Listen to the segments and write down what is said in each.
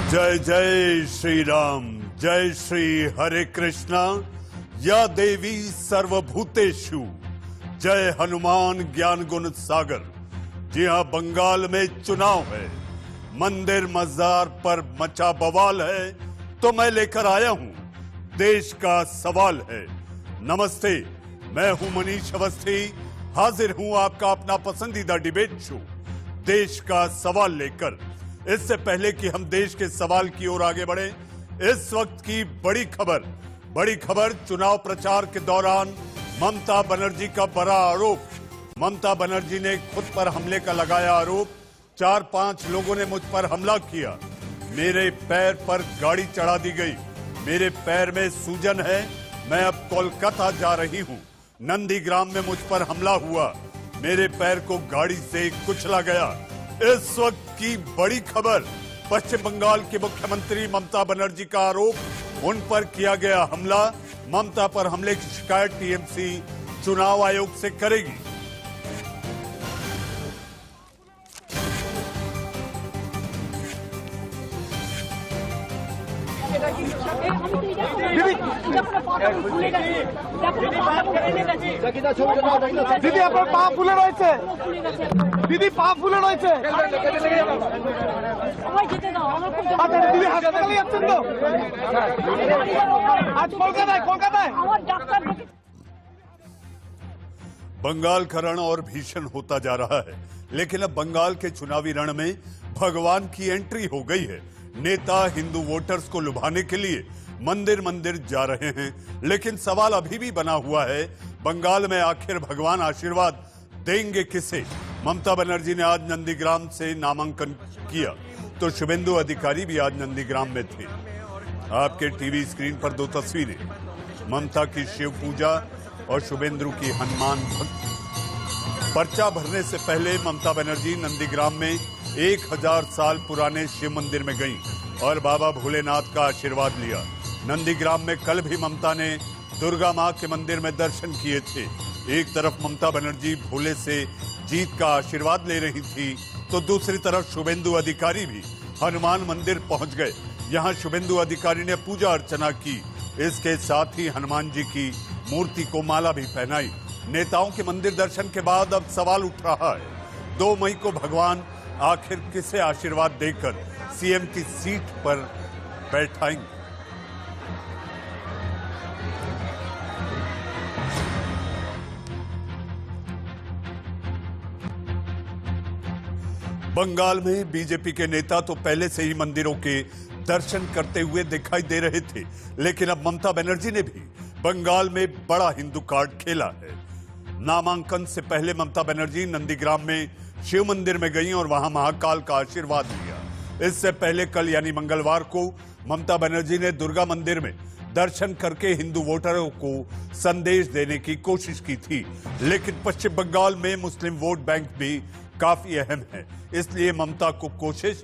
जय जय श्री राम, जय श्री हरे कृष्णा। या देवी सर्वभूतेषु, जय हनुमान ज्ञान गुण सागर। जी हां, बंगाल में चुनाव है, मंदिर मजार पर मचा बवाल है, तो मैं लेकर आया हूं देश का सवाल है। नमस्ते, मैं हूं मनीष अवस्थी, हाजिर हूं आपका अपना पसंदीदा डिबेट शो देश का सवाल लेकर। इससे पहले कि हम देश के सवाल की ओर आगे बढ़े, इस वक्त की बड़ी खबर चुनाव प्रचार के दौरान ममता बनर्जी का बड़ा आरोप। ममता बनर्जी ने खुद पर हमले का लगाया आरोप। 4-5 लोगों ने मुझ पर हमला किया, मेरे पैर पर गाड़ी चढ़ा दी गई, मेरे पैर में सूजन है, मैं अब कोलकाता जा रही हूं। नंदीग्राम में मुझ पर हमला हुआ, मेरे पैर को गाड़ी से कुचला गया। इस वक्त की बड़ी खबर, पश्चिम बंगाल की मुख्यमंत्री ममता बनर्जी का आरोप, उन पर किया गया हमला। ममता पर हमले की शिकायत टीएमसी चुनाव आयोग से करेगी। দিদি আপনার পা ফুলে রয়েছে, দিদি পা ফুলে রয়েছে। আচ্ছা দিদি হাসপাতালে যাচ্ছেন তো? আজ কলকাতায় बंगाल का रण और भीषण होता जा रहा है, लेकिन अब बंगाल के चुनावी रण में भगवान की एंट्री हो गई है। नेता हिंदू वोटर्स को लुभाने के लिए मंदिर जा रहे हैं, लेकिन सवाल अभी भी बना हुआ है, बंगाल में आखिर भगवान आशीर्वाद देंगे किसे? ममता बनर्जी ने आज नंदीग्राम से नामांकन किया, तो शुभेंदु अधिकारी भी आज नंदीग्राम में थे। आपके टीवी स्क्रीन पर दो तस्वीरें, ममता की शिव पूजा और शुभेंदु की हनुमान भक्ति। पर्चा भरने से पहले ममता बनर्जी नंदीग्राम में 1000 साल पुराने शिव मंदिर में गईं और बाबा भोलेनाथ का आशीर्वाद लिया। नंदीग्राम में कल भी ममता ने दुर्गा मां के मंदिर में दर्शन किए थे। एक तरफ ममता बनर्जी भोले से जीत का आशीर्वाद ले रही थी, तो दूसरी तरफ शुभेंदु अधिकारी भी हनुमान मंदिर पहुंच गए। यहां शुभेंदु अधिकारी ने पूजा अर्चना की, इसके साथ ही हनुमान जी की मूर्ति को माला भी पहनाई। नेताओं के मंदिर दर्शन के बाद अब सवाल उठ रहा है, 2 मई को भगवान आखिर किसे आशीर्वाद देकर सीएम की सीट पर बैठाएंगे? बंगाल में बीजेपी के नेता तो पहले से ही मंदिरों के दर्शन करते हुए दिखाई दे रहे थे, लेकिन अब ममता बनर्जी ने भी बंगाल में बड़ा हिंदू कार्ड खेला है। नामांकन से पहले ममता बनर्जी नंदीग्राम में शिव मंदिर में गईं और वहां महाकाल का आशीर्वाद लिया। इससे पहले कल यानी मंगलवार को ममता बनर्जी ने दुर्गा मंदिर में दर्शन करके हिंदू वोटरों को संदेश देने की कोशिश की थी, लेकिन पश्चिम बंगाल में मुस्लिम वोट बैंक भी काफी अहम है, इसलिए ममता को कोशिश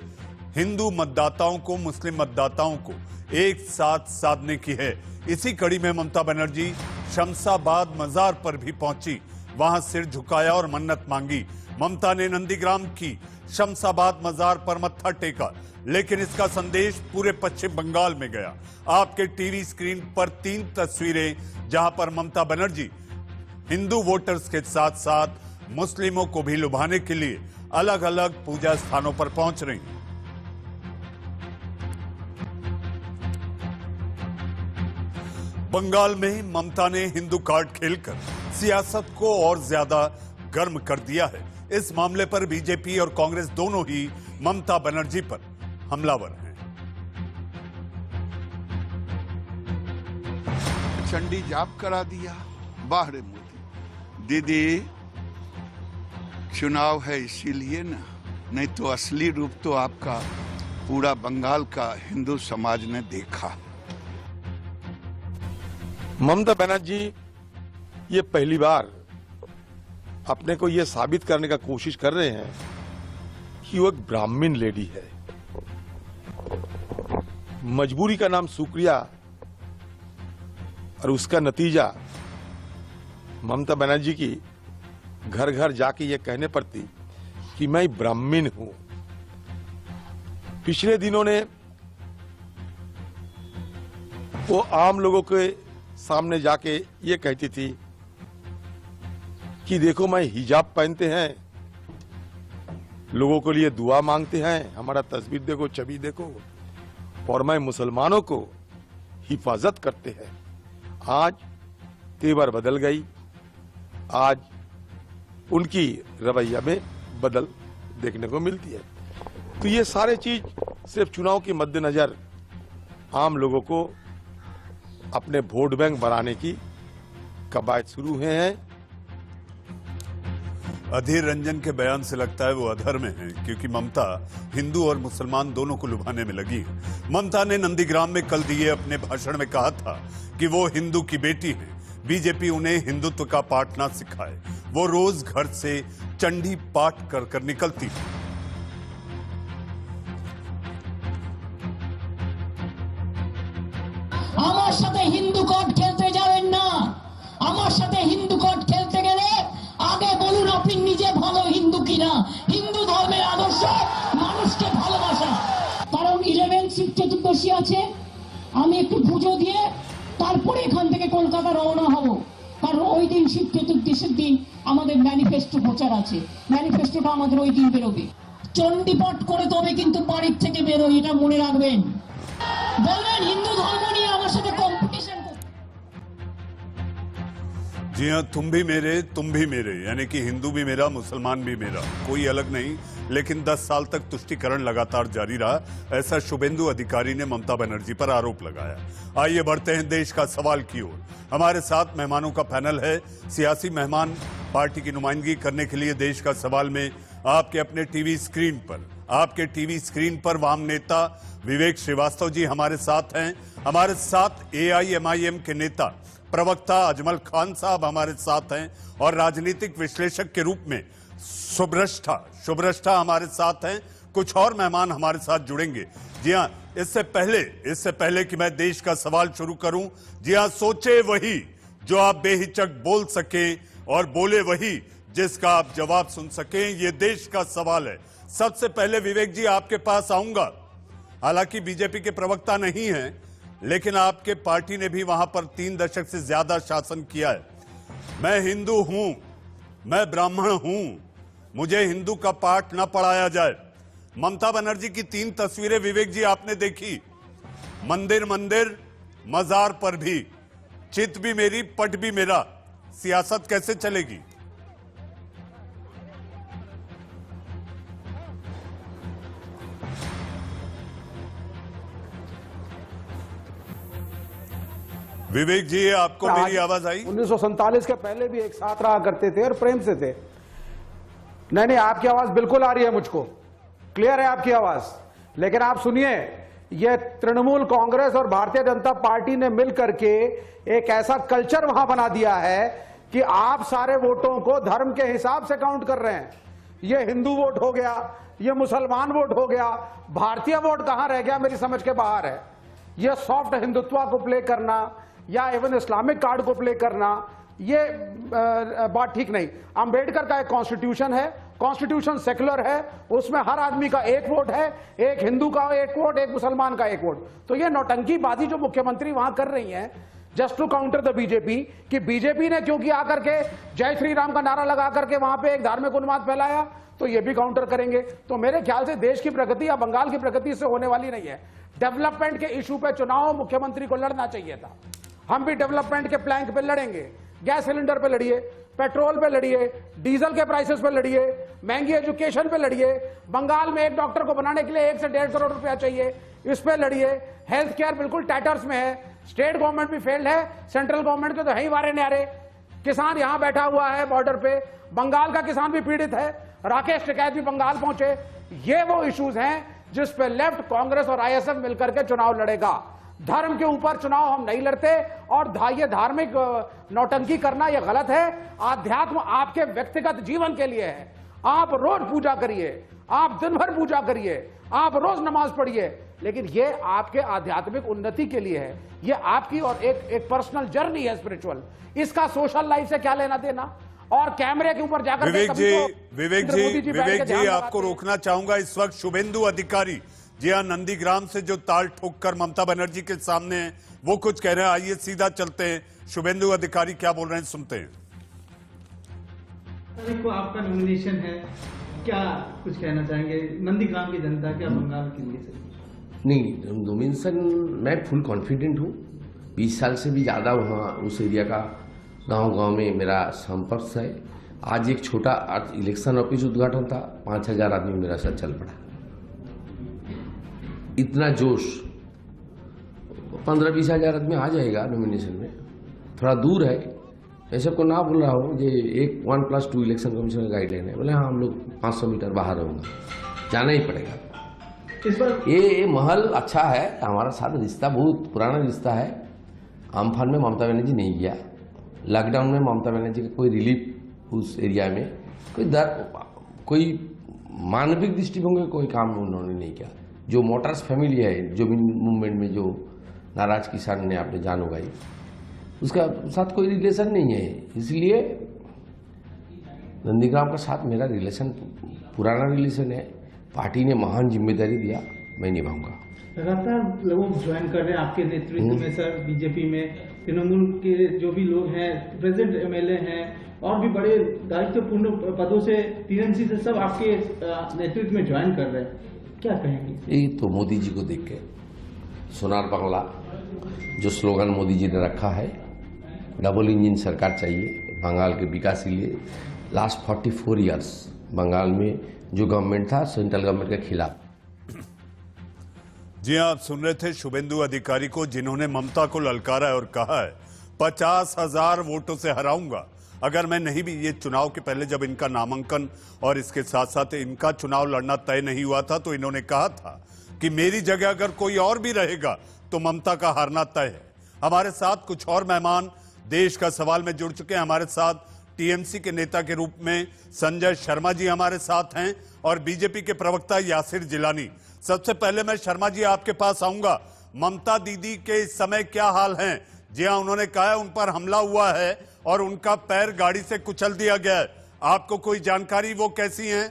हिंदू मतदाताओं को मुस्लिम मतदाताओं को एक साथ साधने की है। इसी कड़ी में ममता बनर्जी शमशाबाद मजार पर भी पहुंची, वहां सिर झुकाया और मन्नत मांगी। ममता ने नंदीग्राम की शमशाबाद मजार पर मत्था टेका, लेकिन इसका संदेश पूरे पश्चिम बंगाल में गया। आपके टीवी स्क्रीन पर 3 तस्वीरें, जहां पर ममता बनर्जी हिंदू वोटर्स के साथ साथ मुस्लिमों को भी लुभाने के लिए अलग अलग पूजा स्थानों पर पहुंच रही हैं। बंगाल में ममता ने हिंदू कार्ड खेलकर सियासत को और ज्यादा गर्म कर दिया है। इस मामले पर बीजेपी और कांग्रेस दोनों ही ममता बनर्जी पर हमलावर हैं। चंडी जाप करा दिया, बाहर मोदी। दीदी चुनाव है इसीलिए ना, नहीं तो असली रूप तो आपका पूरा बंगाल का हिंदू समाज ने देखा। ममता बनर्जी ये पहली बार अपने को ये साबित करने का कोशिश कर रहे हैं कि वो एक ब्राह्मण लेडी है। मजबूरी का नाम शुक्रिया, और उसका नतीजा ममता बनर्जी की घर घर जाके ये कहने पर थी कि मैं ब्राह्मण हूं। पिछले दिनों ने वो आम लोगों के सामने जाके ये कहती थी कि देखो मैं हिजाब पहनते हैं, लोगों के लिए दुआ मांगते हैं, हमारा तस्वीर देखो, छवि देखो, और मैं मुसलमानों को हिफाजत करते हैं। आज तेवर बदल गई, आज उनकी रवैया में बदल देखने को मिलती है। तो ये सारे चीज सिर्फ चुनाव के मद्देनजर आम लोगों को अपने वोट बैंक बनाने की कवायद शुरू हुए हैं। अधीर रंजन के बयान से लगता है वो अधर में है, क्योंकि ममता हिंदू और मुसलमान दोनों को लुभाने में लगी है। ममता ने नंदीग्राम में कल दिए अपने भाषण में कहा था कि वो हिंदू की बेटी है, बीजेपी उन्हें हिंदुत्व का पाठ ना सिखाए। वो रोज घर से चंडी पाठ कर कर निकलती है। আমার সাথে হিন্দু কোড খেলতে যাবেন না। আমার সাথে হিন্দু কোড খেলতে গেলে আগে বলুন আপনি নিজে ভালো হিন্দু কিনা। হিন্দু ধর্মের আদর্শ মানুষকে ভালোবাসা। কারণ 11 শিব চতুর্দশী আছে, আমি একটু পুজো দিয়ে তারপরে এখান থেকে কলকাতা রওনা হব। কারণ ওই দিন শিব চতুর্দশীর দিন আমাদের ম্যানিফেস্টো প্রচার আছে, ম্যানিফেস্টোটা আমাদের ওই দিন বেরোবে। চণ্ডীপাঠ করে তবে কিন্তু বাড়ির থেকে বেরোই, এটা মনে রাখবেন। বলবেন হিন্দু ধর্ম নিয়ে আমার সাথে কম্পিটিশন। जी हाँ, तुम भी मेरे, यानी कि हिंदू भी मेरा, मुसलमान भी मेरा, कोई अलग नहीं। लेकिन 10 साल तक तुष्टीकरण लगातार जारी रहा, ऐसा शुभेंदु अधिकारी ने ममता बनर्जी पर आरोप लगाया। आइए बढ़ते हैं देश का सवाल की ओर। हमारे साथ मेहमानों का पैनल है। सियासी मेहमान पार्टी की नुमाइंदगी करने के लिए देश का सवाल में आपके अपने टीवी स्क्रीन पर वाम नेता विवेक श्रीवास्तव जी हमारे साथ हैं। हमारे साथ AIMIM के नेता प्रवक्ता अजमल खान साहब हमारे साथ हैं, और राजनीतिक विश्लेषक के रूप में शुभ्रष्ठा हमारे साथ हैं। कुछ और मेहमान हमारे साथ जुड़ेंगे। जी हाँ, इससे पहले कि मैं देश का सवाल शुरू करूं, जी हाँ, सोचे वही जो आप बेहिचक बोल सके और बोले वही जिसका आप जवाब सुन सकें, ये देश का सवाल है। सबसे पहले विवेक जी आपके पास आऊंगा। हालांकि बीजेपी के प्रवक्ता नहीं हैं, लेकिन आपके पार्टी ने भी वहां पर 3 दशक से ज्यादा शासन किया है। मैं हिंदू हूं, मैं ब्राह्मण हूं, मुझे हिंदू का पाठ न पढ़ाया जाए। ममता बनर्जी की 3 तस्वीरें विवेक जी आपने देखी, मंदिर मजार पर भी, चित भी मेरी, पट भी मेरा। सियासत कैसे चलेगी? विवेक जी, आपको मेरी आवाज आई? 1947 के पहले भी एक साथ रहा करते थे और प्रेम से थे। नहीं, आपकी आवाज बिल्कुल आ रही है, मुझको क्लियर है आपकी आवाज। लेकिन आप सुनिए, ये तृणमूल कांग्रेस और भारतीय जनता पार्टी ने मिलकर के एक ऐसा कल्चर वहां बना दिया है कि आप सारे वोटों को धर्म के हिसाब से काउंट कर रहे हैं। ये हिंदू वोट हो गया, ये मुसलमान वोट हो गया, भारतीय वोट कहां रह गया, मेरी समझ के बाहर है। ये सॉफ्ट हिंदुत्व को प्ले करना या इवन इस्लामिक कार्ड को प्ले करना, ये बात ठीक नहीं। अंबेडकर का एक कॉन्स्टिट्यूशन है, कॉन्स्टिट्यूशन सेक्युलर है, उसमें हर आदमी का एक वोट है, एक हिंदू का एक वोट, एक मुसलमान का एक वोट। तो ये नौटंकीबाजी जो मुख्यमंत्री वहां कर रही हैं just to counter the BJP, कि बीजेपी ने क्योंकि आकर के जय श्री राम का नारा लगा करके वहां पे एक धार्मिक उन्माद फैलाया, तो ये भी काउंटर करेंगे। तो मेरे ख्याल से देश की प्रगति या बंगाल की प्रगति से होने वाली नहीं है। डेवलपमेंट के इशू पे चुनाव मुख्यमंत्री को लड़ना चाहिए था। हम भी डेवलपमेंट के प्लैंक पे लड़ेंगे, गैस सिलेंडर पे लड़िए, पेट्रोल पे लड़िए, डीजल के प्राइसेस पे लड़िए, महंगी एजुकेशन पे लड़िए। बंगाल में एक डॉक्टर को बनाने के लिए 1 से 1.5 करोड़ रुपया चाहिए, इस पे लड़िए। हेल्थ केयर बिल्कुल टैटर्स में है, स्टेट गवर्नमेंट भी फेल्ड है, सेंट्रल गवर्नमेंट के तो है ही वारे न्यारे। किसान यहां बैठा हुआ है बॉर्डर पे, बंगाल का किसान भी पीड़ित है, राकेश टिकैत भी बंगाल पहुंचे। ये वो इश्यूज हैं जिस पे लेफ्ट, कांग्रेस और ISF मिलकर के चुनाव लड़ेगा। धर्म के ऊपर चुनाव हम नहीं लड़ते, और ये धार्मिक नौटंकी करना ये गलत है। आध्यात्म आपके व्यक्तिगत जीवन के लिए है। आप रोज पूजा करिए, आप दिन भर पूजा करिए, आप रोज नमाज पढ़िए, लेकिन ये आपके आध्यात्मिक उन्नति के लिए है। ये आपकी और एक पर्सनल जर्नी है स्पिरिचुअल। इसका सोशल लाइफ से क्या लेना देना? और कैमरे के ऊपर जाकर विवेक जी आपको रोकना चाहूंगा इस वक्त। शुभेंदु अधिकारी जी हाँ, नंदीग्राम से जो ताल ठोक कर ममता बनर्जी के सामने वो कुछ कह रहे हैं। आइए सीधा चलते हैं, शुभेंदु अधिकारी क्या बोल रहे हैं सुनते हैं। को आपका नॉमिनेशन है, क्या कुछ कहना चाहेंगे नंदीग्राम की जनता, क्या बंगाल के लिए सर? नहीं, नॉमिनेशन मैं फुल कॉन्फिडेंट हूँ। 20 साल से भी ज़्यादा वहाँ उस एरिया का गांव-गांव में मेरा संपर्क है। आज एक छोटा इलेक्शन ऑफिस उद्घाटन था, 5000 आदमी मेरा साथ चल पड़ा। इतना जोश 15-20 हजार आदमी आ जाएगा नॉमिनेशन में। थोड़ा दूर है, ऐसे को ना बोल रहा हूँ ये एक 1+2 इलेक्शन कमीशन का गाइडलाइन है। बोले हाँ हम लोग 500 मीटर बाहर रहूँगा, जाना ही पड़ेगा। इस बार ये महल अच्छा है, हमारा साथ रिश्ता बहुत पुराना रिश्ता है। अम्फान में ममता बनर्जी नहीं गया, लॉकडाउन में ममता बनर्जी का कोई रिलीफ उस एरिया में कोई मानविक दृष्टिकोण कोई काम उन्होंने नहीं किया। जो मोटर्स फैमिली है, जो मूवमेंट में जो नाराज किसान ने आपने जान उगाई, उसका साथ कोई रिलेशन नहीं है। इसलिए नंदीग्राम का साथ मेरा रिलेशन पुराना रिलेशन है। पार्टी ने महान जिम्मेदारी दिया, मैं निभाऊंगा। लगातार लोग ज्वाइन कर रहे हैं आपके नेतृत्व में सर। बीजेपी में तृणमूल के जो भी लोग हैं, प्रेजेंट एमएलए हैं और भी बड़े दायित्वपूर्ण पदों से, टीएमसी से सब आपके नेतृत्व में ज्वाइन कर रहे हैं, क्या कहेंगे? ये तो मोदी जी को देख के, सोनार बांग्ला जो स्लोगन मोदी जी ने रखा है, डबल इंजन सरकार चाहिए बंगाल के विकास के लिए। लास्ट 44 ईयर्स बंगाल में जो गवर्नमेंट था सेंट्रल गवर्नमेंट के खिलाफ। जी हां, आप सुन रहे थे शुभेंदु अधिकारी को, जिन्होंने ममता को ललकारा है और कहा है 50,000 वोटों से हराऊंगा। अगर मैं नहीं भी, ये चुनाव के पहले जब इनका नामांकन और इसके साथ साथ इनका चुनाव लड़ना तय नहीं हुआ था तो इन्होंने कहा था कि मेरी जगह अगर कोई और भी रहेगा तो ममता का हारना तय है। हमारे साथ कुछ और मेहमान देश का सवाल में जुड़ चुके हैं। हमारे साथ टीएमसी के नेता के रूप में संजय शर्मा जी हमारे साथ हैं और बीजेपी के प्रवक्ता यासिर जिलानी। सबसे पहले मैं शर्मा जी आपके पास आऊंगा। ममता दीदी के इस समय क्या हाल हैं? जी हां, उन्होंने कहा है उन पर हमला हुआ है और उनका पैर गाड़ी से कुचल दिया गया है। आपको कोई जानकारी, वो कैसी हैं?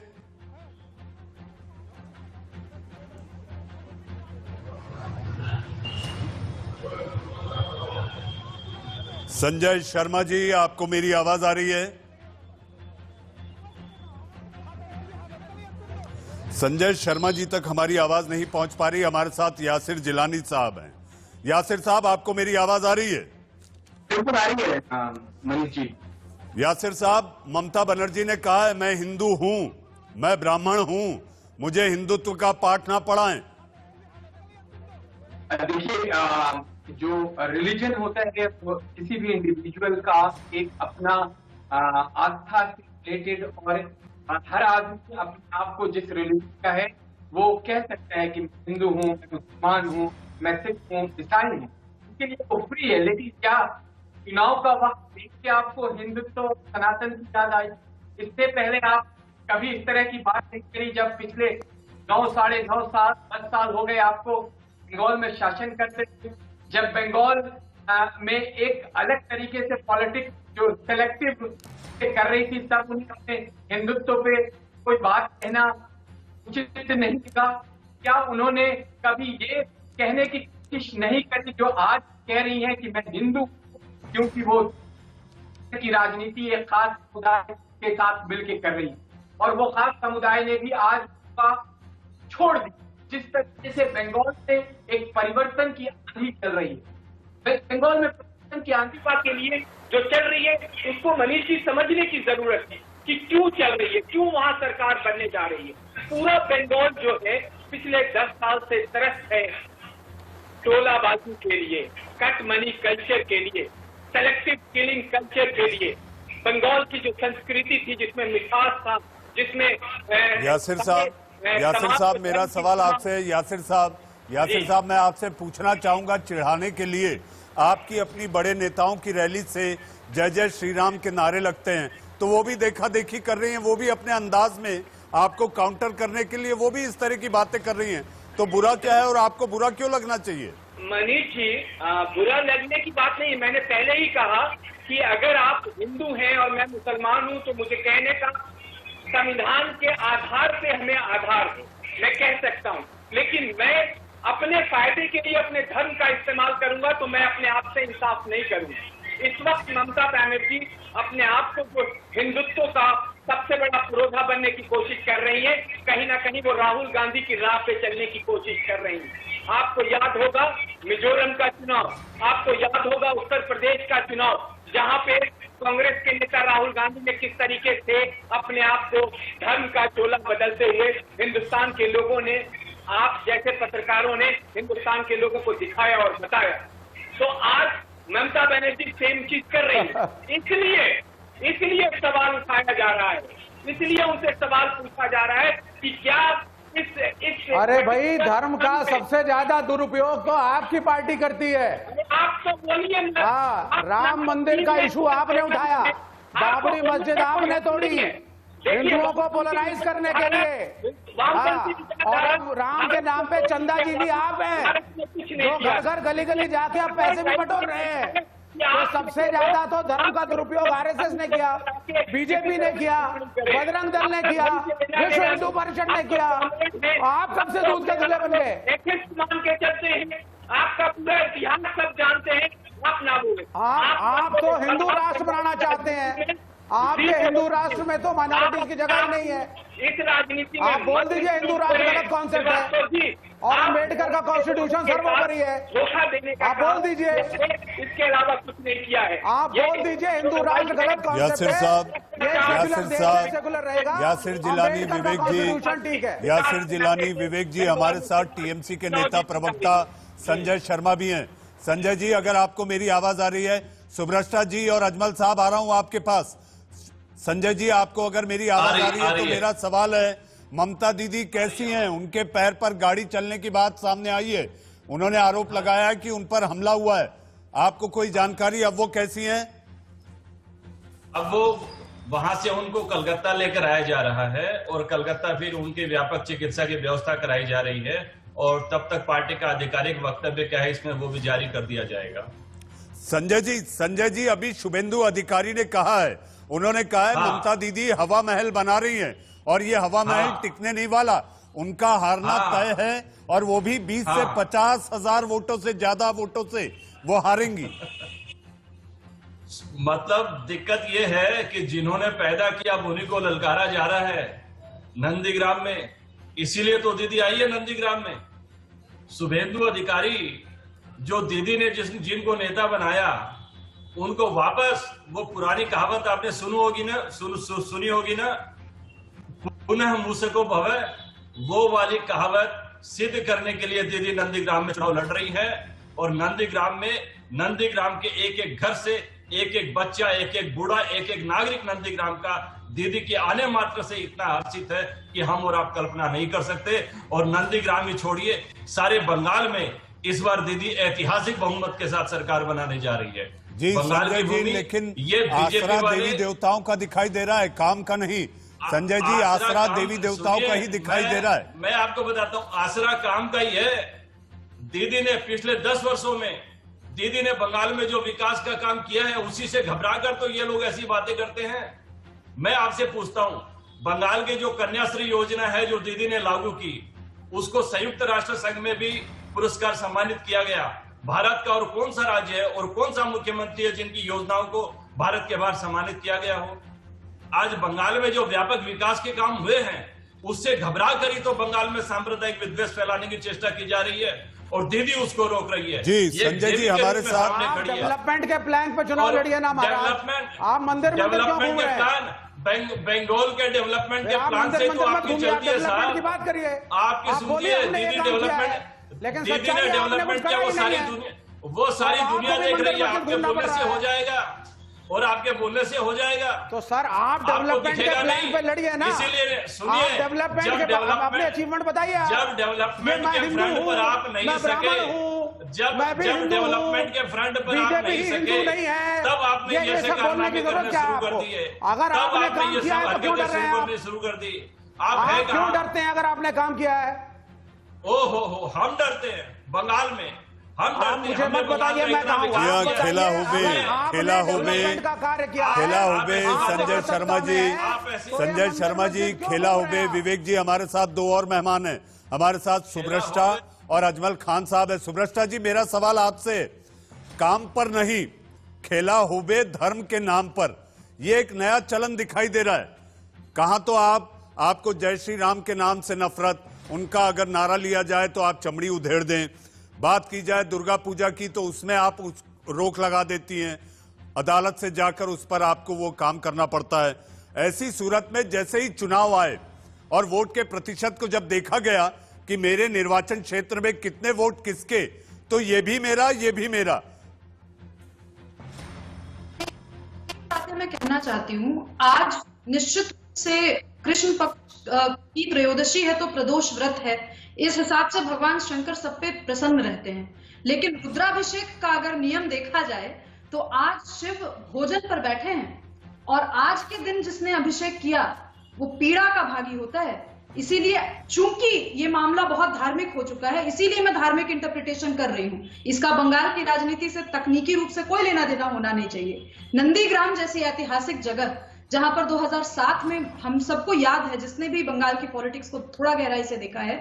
संजय शर्मा जी, आपको मेरी आवाज आ रही है? संजय शर्मा जी तक हमारी आवाज नहीं पहुंच पा रही। हमारे साथ यासिर जिलानी साहब हैं। यासिर साहब, आपको मेरी आवाज आ रही है? बिल्कुल आ रही है मनीष जी। यासिर साहब, ममता बनर्जी ने कहा है मैं हिंदू हूं, मैं ब्राह्मण हूं, मुझे हिंदुत्व का पाठ ना पढ़ाएं। देखिए, जो रिलीजन होता है वो किसी भी इंडिविजुअल का एक अपना आस्था से रिलेटेड, और हर आदमी अपने आप को जिस रिलीजन का है वो कह सकता है कि मैं हिंदू हूँ, मैं मुसलमान हूँ, मैं सिख हूँ, ईसाई हूँ, उसके लिए वो फ्री है। लेकिन क्या चुनाव का वक्त देख के आपको हिंदुत्व सनातन की याद आई? इससे पहले आप कभी इस तरह की बात नहीं करी जब पिछले 9 साढ़े 9 साल 10 साल हो गए आपको बंगाल में शासन करते थे, जब बंगाल में एक अलग तरीके से पॉलिटिक्स जो सेलेक्टिव कर रही थी, तब उन्हें अपने हिंदुत्व पे कोई बात कहना उचित नहीं लगा। क्या उन्होंने कभी ये कहने की कोशिश नहीं करी जो आज कह रही हैं कि मैं हिंदू, क्योंकि वो की राजनीति एक खास समुदाय के साथ मिलकर कर रही है और वो खास समुदाय ने भी आज का छोड़ दी। जिस तरीके से बंगाल से एक परिवर्तन की आंधी चल रही है, बंगाल में परिवर्तन की आंधी के लिए जो चल रही है उसको मनीष जी समझने की जरूरत है कि क्यों चल रही है, क्यों वहां सरकार बनने जा रही है। पूरा बंगाल जो है पिछले 10 साल से त्रस्त है टोलाबाजी के लिए, कट मनी कल्चर के लिए, सेलेक्टिव किलिंग कल्चर के लिए। बंगाल की जो संस्कृति थी जिसमें मिठास था, जिसमें यासिर साहब, मेरा सवाल आपसे, यासिर साहब मैं आपसे पूछना चाहूंगा, चिढ़ाने के लिए आपकी अपनी बड़े नेताओं की रैली से जय जय श्री राम के नारे लगते हैं, तो वो भी देखा देखी कर रही हैं, वो भी अपने अंदाज में आपको काउंटर करने के लिए वो भी इस तरह की बातें कर रही हैं, तो बुरा क्या है और आपको बुरा क्यों लगना चाहिए? मनीष जी, बुरा लगने की बात नहीं। मैंने पहले ही कहा कि अगर आप हिंदू हैं और मैं मुसलमान हूं तो मुझे कहने का संविधान के आधार पे हमें आधार है, मैं कह सकता हूं। लेकिन मैं अपने फायदे के लिए अपने धर्म का इस्तेमाल करूंगा तो मैं अपने आप से इंसाफ नहीं करूंगा। इस वक्त ममता बनर्जी अपने आप को हिंदुत्व का सबसे बड़ा पुरोधा बनने की कोशिश कर रही है। कहीं ना कहीं वो राहुल गांधी की राह पे चलने की कोशिश कर रही है। आपको याद होगा मिजोरम का चुनाव, आपको याद होगा उत्तर प्रदेश का चुनाव, जहां पे कांग्रेस के नेता राहुल गांधी ने किस तरीके से अपने आप को धर्म का चोला बदलते हुए हिंदुस्तान के लोगों ने, आप जैसे पत्रकारों ने हिंदुस्तान के लोगों को दिखाया और बताया। तो आज ममता बनर्जी सेम चीज कर रही है। इसलिए सवाल उठाया जा रहा है, इसलिए उनसे सवाल पूछा जा रहा है कि क्या इस अरे भाई, धर्म का सबसे ज्यादा दुरुपयोग तो आपकी पार्टी करती है। आप तो बोलिए ना। हाँ, राम मंदिर का इशू आपने उठाया, बाबरी मस्जिद आपने तोड़ी, हिंदुओं को पोलराइज करने के लिए। हाँ, और अब राम के नाम पे चंदा जी भी आप हैं, जो घर घर गली गली जाके आप पैसे भी बटोर रहे हैं। तो सबसे ज्यादा तो धर्म का दुरुपयोग आरएसएस ने किया, बीजेपी ने किया, बजरंग दल ने किया, विश्व हिंदू परिषद ने किया। आप कब से दूध के धुले बन गए? मान के चलते हैं, आपका पूरा इतिहास सब जानते हैं, आप ना बोले। आप तो हिंदू राष्ट्र बनाना चाहते हैं। आपके हिंदू राष्ट्र में तो माइनॉरिटीज की जगह ही नहीं है। इस राजनीति में आप बोल दीजिए हिंदू राष्ट्र गलत कॉन्सेप्ट है और अम्बेडकर का कॉन्स्टिट्यूशन सर्वोपरि है। धोखा देने का आप बोल दीजिए, इसके अलावा कुछ नहीं किया है। आप बोल दीजिए हिंदू राष्ट्र गलत कॉन्सेप्ट यासिर है। साहब, सेकुलर रहेगा। यासिर जिलानी विवेक जी, ठीक है। यासिर जिलानी विवेक जी हमारे साथ टीएमसी के नेता प्रवक्ता संजय शर्मा भी हैं। संजय जी, अगर आपको मेरी आवाज आ रही है, सुब्रष्टा जी और अजमल साहब, आ रहा हूं आपके पास। संजय जी, आपको अगर मेरी आवाज आ रही है तो मेरा सवाल है, ममता दीदी कैसी हैं? उनके पैर पर गाड़ी चलने की बात सामने आई है, उन्होंने आरोप लगाया है कि उन पर हमला हुआ है। आपको कोई जानकारी, अब वो कैसी हैं? अब वो वहां से उनको कलकत्ता लेकर आया जा रहा है और कलकत्ता फिर उनकी व्यापक चिकित्सा की व्यवस्था कराई जा रही है और तब तक पार्टी का आधिकारिक वक्तव्य क्या है इसमें वो भी जारी कर दिया जाएगा। संजय जी, अभी शुभेंदु अधिकारी ने कहा है, उन्होंने कहा है ममता दीदी हवा महल बना रही हैं और ये हवा महल टिकने नहीं वाला, उनका हारना तय है और वो भी 20 से 50 हजार वोटों से ज्यादा वोटों से वो हारेंगी। मतलब दिक्कत ये है कि जिन्होंने पैदा किया उन्हीं को ललकारा जा रहा है नंदीग्राम में, इसीलिए तो दीदी आई है नंदीग्राम में। शुभेंदु अधिकारी जो दीदी ने जिनको नेता बनाया, उनको वापस वो पुरानी कहावत आपने सुनी होगी ना, पुनः मूसको भवे, वो वाली कहावत सिद्ध करने के लिए दीदी नंदीग्राम में चुनाव लड़ रही है। और नंदीग्राम के एक एक घर से एक एक बच्चा, एक एक बूढ़ा, एक एक नागरिक नंदीग्राम का दीदी के आने मात्र से इतना हर्षित है कि हम और आप कल्पना नहीं कर सकते। और नंदीग्राम ही छोड़िए, सारे बंगाल में इस बार दीदी ऐतिहासिक बहुमत के साथ सरकार बनाने जा रही है। जी संजय जी, लेकिन ये आसरा देवी देवताओं का दिखाई दे रहा है, काम का नहीं। संजय जी, आसरा देवी देवताओं का ही दिखाई दे रहा है। मैं आपको बताता हूँ, आसरा काम का ही है। दीदी ने पिछले 10 वर्षों में दीदी ने बंगाल में जो विकास का काम किया है, उसी से घबराकर तो ये लोग ऐसी बातें करते हैं। मैं आपसे पूछता हूं, बंगाल की जो कन्याश्री योजना है जो दीदी ने लागू की, उसको संयुक्त राष्ट्र संघ में भी पुरस्कार सम्मानित किया गया। भारत का और कौन सा राज्य है और कौन सा मुख्यमंत्री है जिनकी योजनाओं को भारत के बाहर सम्मानित किया गया हो? आज बंगाल में जो व्यापक विकास के काम हुए हैं, उससे घबरा कर ही तो बंगाल में सांप्रदायिक विद्वेष फैलाने की चेष्टा की जा रही है और दीदी उसको रोक रही है। जी संजय जी, हमारे साथ डेवलपमेंट के प्लान पे चुनाव लड़िए ना महाराज। आप मंदिर डेवलपमेंट के प्लान, बंगाल के डेवलपमेंट के प्लान से तो आपकी चलती है साहब की बात करिए, आपकी सुनिए। दीदी डेवलपमेंट, लेकिन दीदी ने डेवलपमेंट किया, वो सारी दुनिया देख रही है। आपके बोलने से हो जाएगा और आपके बोलने से हो जाएगा। तो सर आप डेवलपमेंट के प्लान पे लड़िए ना। इसीलिए सुनिए, डेवलपमेंट के अपने अचीवमेंट बताइए। जब डेवलपमेंट के फ्रंट पर आप नहीं सके, जब डेवलपमेंट के फ्रंट पर आप नहीं सके, तब आपने ये सब कारनामे करने शुरू कर दिए। अगर आपने काम किया है तो क्यों डर रहे हैं? शुरू कर दी। आप क्यों डरते हैं अगर आपने काम किया है? ओहो, हम डरते हैं बंगाल में, हम डरते हैं। मुझे मत बताइए मैं कहाँ हूँ। खेला हुबे संजय शर्मा जी, खेला हुबे विवेक जी, हमारे साथ दो और मेहमान हैं, हमारे साथ सुब्रष्टा और अजमल खान साहब है। सुब्रष्टा जी, मेरा सवाल आपसे, काम पर नहीं, खेला होबे धर्म के नाम पर, यह एक नया चलन दिखाई दे रहा है। कहां तो आपको जय श्री राम के नाम से नफरत, उनका अगर नारा लिया जाए तो आप चमड़ी उधेड़ दें, बात की जाए दुर्गा पूजा की तो उसमें आप रोक लगा देती हैं, अदालत से जाकर उस पर आपको वो काम करना पड़ता है। ऐसी सूरत में जैसे ही चुनाव आए और वोट के प्रतिशत को जब देखा गया कि मेरे निर्वाचन क्षेत्र में कितने वोट किसके, तो ये भी मेरा, ये भी मेरा। मैं कहना चाहती हूँ, आज निश्चित रूप से कृष्ण पक्ष की त्रयोदशी है तो प्रदोष व्रत है, इस हिसाब से भगवान शंकर सब पे प्रसन्न रहते हैं। लेकिन रुद्राभिषेक का अगर नियम देखा जाए तो आज शिव भोजन पर बैठे हैं और आज के दिन जिसने अभिषेक किया वो पीड़ा का भागी होता है। इसीलिए चूंकि ये मामला बहुत धार्मिक हो चुका है, इसीलिए मैं धार्मिक इंटरप्रिटेशन कर रही हूँ। इसका बंगाल की राजनीति से तकनीकी रूप से कोई लेना देना होना नहीं चाहिए। नंदीग्राम जैसी ऐतिहासिक जगह जहां पर 2007 में हम सबको याद है, जिसने भी बंगाल की पॉलिटिक्स को थोड़ा गहराई से देखा है,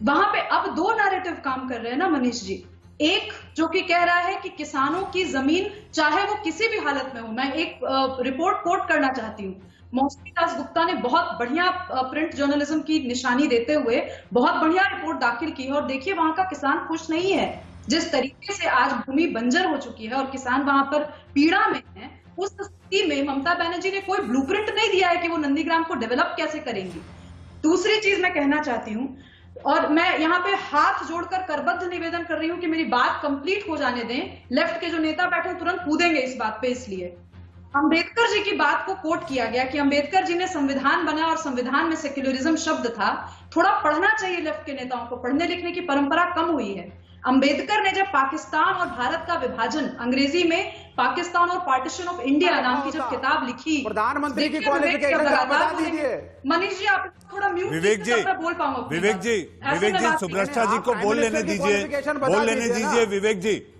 वहां पे अब दो नैरेटिव काम कर रहे हैं ना मनीष जी। एक जो कि कह रहा है कि किसानों की जमीन चाहे वो किसी भी हालत में हो, मैं एक रिपोर्ट कोट करना चाहती हूँ, मौसमी दास गुप्ता ने बहुत बढ़िया प्रिंट जर्नलिज्म की निशानी देते हुए बहुत बढ़िया रिपोर्ट दाखिल की है। और देखिए वहां का किसान खुश नहीं है, जिस तरीके से आज भूमि बंजर हो चुकी है और किसान वहां पर पीड़ा में है। उस स्थिति में ममता बनर्जी ने कोई ब्लूप्रिंट नहीं दिया है कि वो नंदीग्राम को डेवलप कैसे करेंगी। दूसरी चीज मैं कहना चाहती हूँ, और मैं यहाँ पे हाथ जोड़कर करबद्ध निवेदन कर रही हूँ कि मेरी बात कंप्लीट हो जाने दें। लेफ्ट के जो नेता बैठे तुरंत कूदेंगे इस बात पे, इसलिए अंबेडकर जी की बात को कोट किया गया कि अंबेडकर जी ने संविधान बनाया और संविधान में सेक्युलरिज्म शब्द था। थोड़ा पढ़ना चाहिए लेफ्ट के नेताओं को, पढ़ने लिखने की परंपरा कम हुई है। अंबेडकर ने जब पाकिस्तान और भारत का विभाजन, अंग्रेजी में पाकिस्तान और पार्टीशन ऑफ इंडिया नाम की जब किताब लिखी, प्रधानमंत्री की क्वालिफिकेशन बता दीजिए। मनीष जी आप थोड़ा म्यूट विवेक जी, बोल पाऊंगा। विवेक जी सुब्रष्टा जी को बोल लेने दीजिए,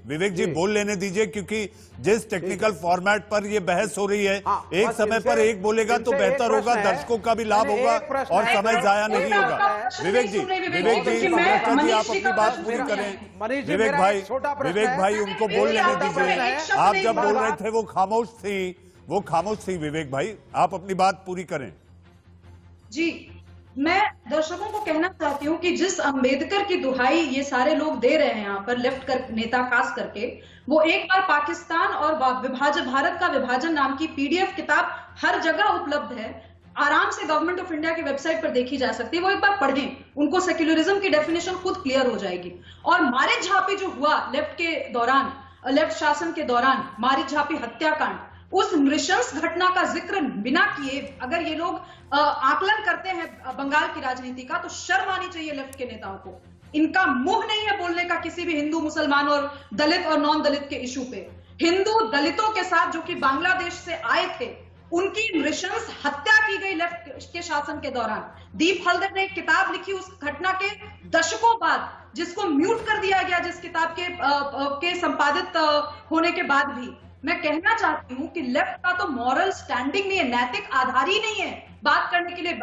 विवेक जी बोल लेने दीजिए, क्योंकि जिस टेक्निकल फॉर्मेट पर ये बहस हो रही है, एक समय पर एक बोलेगा तो बेहतर होगा, दर्शकों का भी लाभ होगा और समय जाया नहीं होगा। विवेक जी सुब्रष्टा जी आप अपनी बात पूरी करें। विवेक भाई उनको बोल लेने दीजिए। आप जब बोल रहे थे वो खामोश थी। विवेक भाई आप अपनी बात पूरी करें। जी, मैं दर्शकों को कहना चाहती हूँ कि जिस अंबेडकर की दुहाई ये सारे लोग दे रहे हैं यहाँ पर, लेफ्ट कर नेता खास करके, वो एक बार पाकिस्तान और भारत का विभाजन नाम की पीडीएफ किताब हर जगह उपलब्ध है, आराम से गवर्नमेंट ऑफ इंडिया की वेबसाइट पर देखी जा सकती है। वो एक बार पढ़ें, उनको सेक्युलरिज्म की डेफिनेशन खुद क्लियर हो जाएगी। और मारे झापे जो हुआ लेफ्ट शासन के दौरान, मारी झापी हत्याकांड, उस नृशंस घटना का जिक्र बिना किए अगर ये लोग आकलन करते हैं बंगाल की राजनीति का, तो शर्म आनी चाहिए लेफ्ट के नेताओं को। इनका मुंह नहीं है बोलने का किसी भी हिंदू, मुसलमान और दलित और नॉन दलित के इशू पे। हिंदू दलितों के साथ जो कि बांग्लादेश से आए थे, उनकी नृशंस हत्या की गई लेफ्ट के शासन के दौरान। दीप हल्दर ने एक किताब लिखी उस घटना के दशकों बाद, जिसको म्यूट कर दिया गया, जिस किताब के संपादित होने के बाद भी। मैं कहना चाहती हूँ कि लेफ्ट का तो मॉरल स्टैंडिंग नहीं है, नैतिक आधार ही नहीं है बात करने के लिए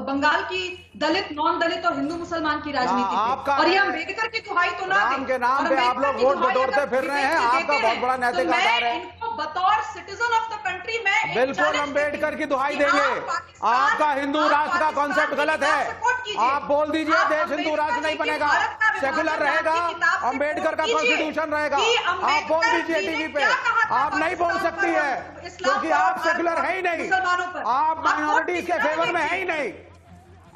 बंगाल की दलित, नॉन दलित और हिंदू मुसलमान की राजनीति पे। और ये अंबेडकर की दुहाई तो ना राम के नाम पे आप लोग वोट बटोरते फिर रहे हैं, आपका बहुत बड़ा नैतिक आधार है। इनको बतौर सिटीजन ऑफ द कंट्री में बिल्कुल अंबेडकर की दुहाई देंगे। आपका हिंदू राष्ट्र का कॉन्सेप्ट गलत है। आप बोल दीजिए देश हिंदू राष्ट्र नहीं बनेगा, सेकुलर रहेगा, अंबेडकर का कॉन्स्टिट्यूशन रहेगा। आप बोल दीजिए टीवी पे। आप नहीं बोल सकती है क्योंकि आप सेकुलर है ही नहीं, आप माइनॉरिटी के फेवर में है ही नहीं,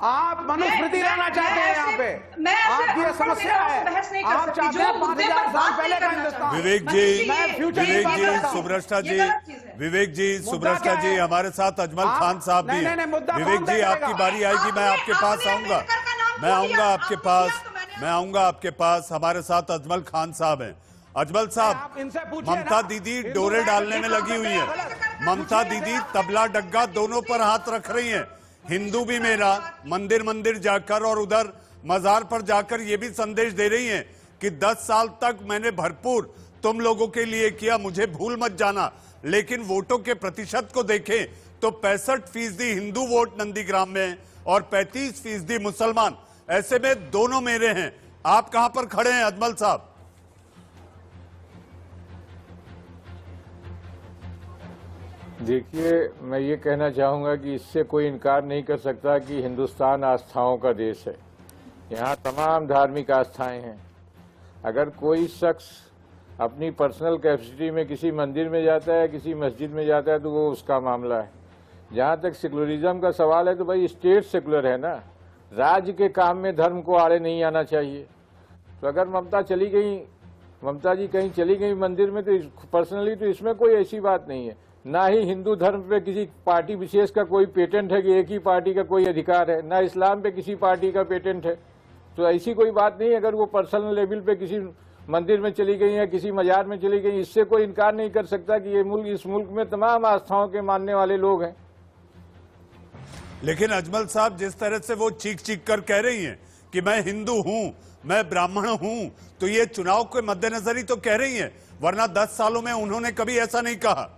आप मनुस्मृति रहना चाहते हैं यहाँ पे। आपकी ये समस्या है, आप चाहते हैं 5000 साल पहले का हिंदुस्तान। विवेक जी सुब्रष्टा जी हमारे साथ अजमल खान साहब भी हैं। विवेक जी आपकी बारी आएगी, मैं आपके पास आऊंगा, मैं आऊंगा आपके पास। हमारे साथ अजमल खान साहब हैं। अजमल साहब, ममता दीदी डोरे डालने में लगी हुई है। ममता दीदी तबला डग्गा दोनों पर हाथ रख रही हैं। हिंदू भी मेरा, मंदिर जाकर और उधर मजार पर जाकर ये भी संदेश दे रही हैं कि 10 साल तक मैंने भरपूर तुम लोगों के लिए किया, मुझे भूल मत जाना। लेकिन वोटों के प्रतिशत को देखें तो 65% हिंदू वोट नंदीग्राम में और 35% मुसलमान। ऐसे में दोनों मेरे हैं। आप कहां पर खड़े हैं अजमल साहब? देखिए, मैं ये कहना चाहूँगा कि इससे कोई इनकार नहीं कर सकता कि हिंदुस्तान आस्थाओं का देश है। यहाँ तमाम धार्मिक आस्थाएं हैं। अगर कोई शख्स अपनी पर्सनल कैपेसिटी में किसी मंदिर में जाता है, किसी मस्जिद में जाता है, तो वो उसका मामला है। जहाँ तक सेकुलरिज्म का सवाल है, तो भाई स्टेट सेकुलर है ना, राज्य के काम में धर्म को आड़े नहीं आना चाहिए। तो अगर ममता जी कहीं चली गई मंदिर में, तो पर्सनली तो इसमें कोई ऐसी बात नहीं है। ना ही हिंदू धर्म पे किसी पार्टी विशेष का कोई पेटेंट है कि एक ही पार्टी का कोई अधिकार है, ना इस्लाम पे किसी पार्टी का पेटेंट है। तो ऐसी कोई बात नहीं। अगर वो पर्सनल लेवल पे किसी मंदिर में चली गई है, किसी मजार में चली गई, इससे कोई इनकार नहीं कर सकता कि इस मुल्क में तमाम आस्थाओं के मानने वाले लोग हैं। लेकिन अजमल साहब, जिस तरह से वो चीख कर कह रही हैं कि मैं हिंदू हूं, मैं ब्राह्मण हूं, तो ये चुनाव के मद्देनजर ही तो कह रही हैं, वरना 10 सालों में उन्होंने कभी ऐसा नहीं कहा।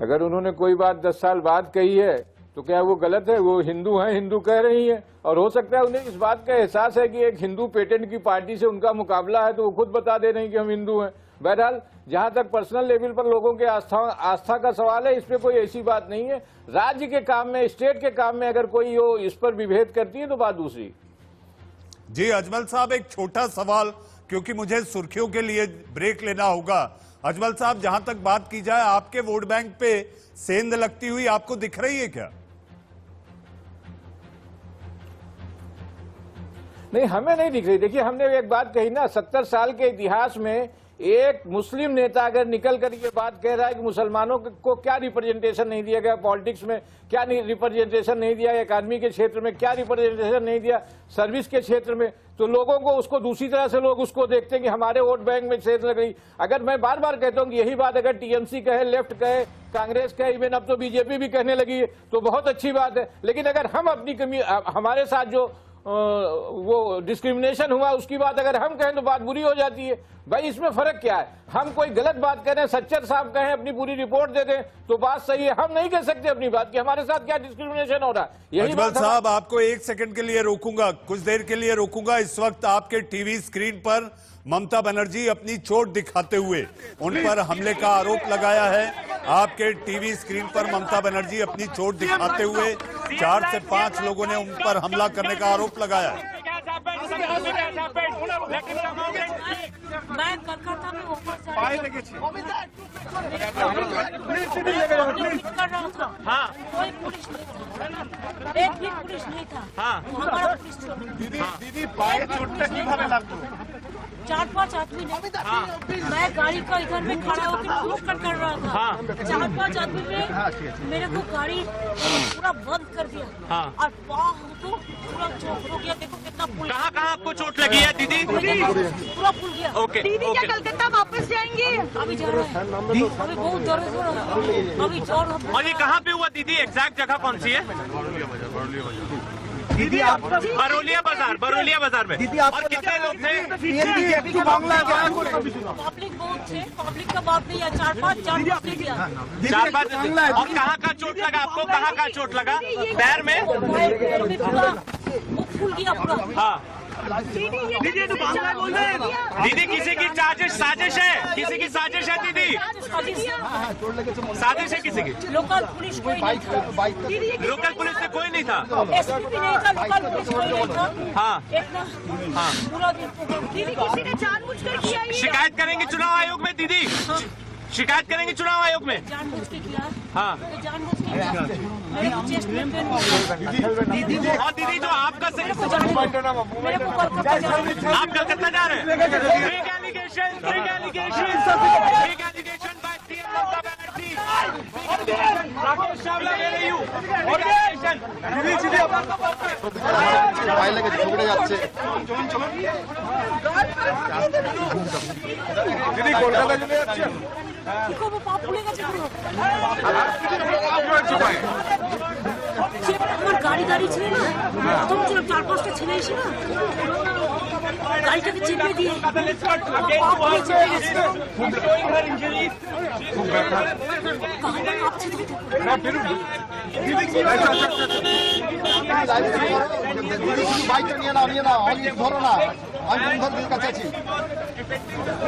अगर उन्होंने कोई बात 10 साल बाद कही है तो क्या वो गलत है? वो हिंदू हैं, हिंदू कह रही हैं, और हो सकता है उन्हें इस बात का एहसास है कि एक हिंदू पेटेंट की पार्टी से उनका मुकाबला है, तो वो खुद बता दे रहे हैं कि हम हिंदू हैं। बहरहाल, जहां तक पर्सनल लेवल पर लोगों के आस्था का सवाल है, इस पे कोई ऐसी बात नहीं है। राज्य के काम में, स्टेट के काम में अगर कोई वो इस पर विभेद करती है तो बात दूसरी। जी अजमल साहब, एक छोटा सवाल, क्योंकि मुझे सुर्खियों के लिए ब्रेक लेना होगा। अजमल साहब, जहां तक बात की जाए, आपके वोट बैंक पे सेंध लगती हुई आपको दिख रही है क्या? नहीं, हमें नहीं दिख रही। देखिए, हमने एक बात कही ना, 70 साल के इतिहास में एक मुस्लिम नेता अगर निकल कर ये बात कह रहा है कि मुसलमानों को क्या रिप्रेजेंटेशन नहीं दिया गया, पॉलिटिक्स में क्या रिप्रेजेंटेशन नहीं दिया, एकेडमी के क्षेत्र में क्या रिप्रेजेंटेशन नहीं दिया, सर्विस के क्षेत्र में, तो लोगों को उसको दूसरी तरह से लोग उसको देखते हैं कि हमारे वोट बैंक में सेंध लग रही। अगर मैं बार बार कहता हूं कि यही बात अगर टीएमसी कहे, लेफ्ट कहे, कांग्रेस कहे, इवन अब तो बीजेपी भी कहने लगी है, तो बहुत अच्छी बात है। लेकिन अगर हम अपनी हमारे साथ जो वो डिस्क्रिमिनेशन हुआ उसकी बात अगर हम कहें तो बात बुरी हो जाती है। भाई, इसमें फर्क क्या है? हम कोई गलत बात करें, सच्चर साहब कहें, अपनी पूरी रिपोर्ट दे दें तो बात सही है। हम नहीं कह सकते अपनी बात कि हमारे साथ क्या डिस्क्रिमिनेशन हो रहा है। यही बात साहब, आपको 1 सेकंड के लिए रोकूंगा, कुछ देर के लिए रोकूंगा। इस वक्त आपके टीवी स्क्रीन पर ममता बनर्जी अपनी चोट दिखाते हुए उन पर हमले का आरोप लगाया है। आपके टीवी स्क्रीन पर ममता बनर्जी अपनी चोट दिखाते हुए 4 से 5 लोगों ने उन पर हमला करने का आरोप लगाया है। मैं कलकत्ता में ऊपर कर रहा था, हाँ, कोई पुलिस नहीं था, एक भी पुलिस नहीं था, हाँ, हमारा पुलिस दीदी पाए चोट 4-5 आदमी ने, हाँ, मैं गाड़ी का इधर में खड़ा होकर कर रहा था, हाँ, 4-5 आदमी ने मेरे को गाड़ी पूरा बंद कर दिया, हाँ, और पाँव को पूरा चोट हो गया। देखो कितना पुल, कहाँ आपको चोट लगी है दीदी? पूरा पुल गया। ओके, दीदी क्या कलकत्ता वापस जाएंगे? अभी जा रहे हैं, अभी बहुत दर्द हो रहा है, अभी जोर। और ये कहाँ पे हुआ दीदी? एग्जैक्ट जगह कौन सी है दीदी? आप बरौलिया बाजार में। दीदी, और कितने लोग थे? पब्लिक बहुत थे, पब्लिक का बात नहीं है, 4-5 किया। 4-5। और कहाँ का चोट लगा आपको? कहाँ का चोट लगा? पैर में? वो फूल गया पूरा। हाँ दीदी, तो बांग्ला बोल रहे हैं। दीदी, किसी की साजिश है, किसी की साजिश है दीदी, साजिश है किसी की। लोकल पुलिस कोई नहीं था, लोकल पुलिस से कोई नहीं था, एसपी भी नहीं था, लोकल पुलिस कोई नहीं था। हाँ, हाँ, पूरा दिन दीदी किसी ने जानबूझकर किया। शिकायत करेंगे चुनाव आयोग में दीदी, शिकायत करेंगे चुनाव आयोग में। जानबूझ के किया, हाँ, जानबूझ के किया। मेरे को चेस्ट में पेन हो दीदी, और दीदी जो आपका मेरे को कलकत्ता जा रहे हैं। आप कलकत्ता जा रहे हैं? Big allegation by CM Mamata Banerjee, Rakesh Chawla कह रही हूँ। दीदी कोलकाता चले যাচ্ছে देखो वो पाप भूलेगा चलो আমার গাড়ি ছিল না তখন ছিল 4-5টা ছেলে এসে না গাড়িটাকে চেপে দিয়ে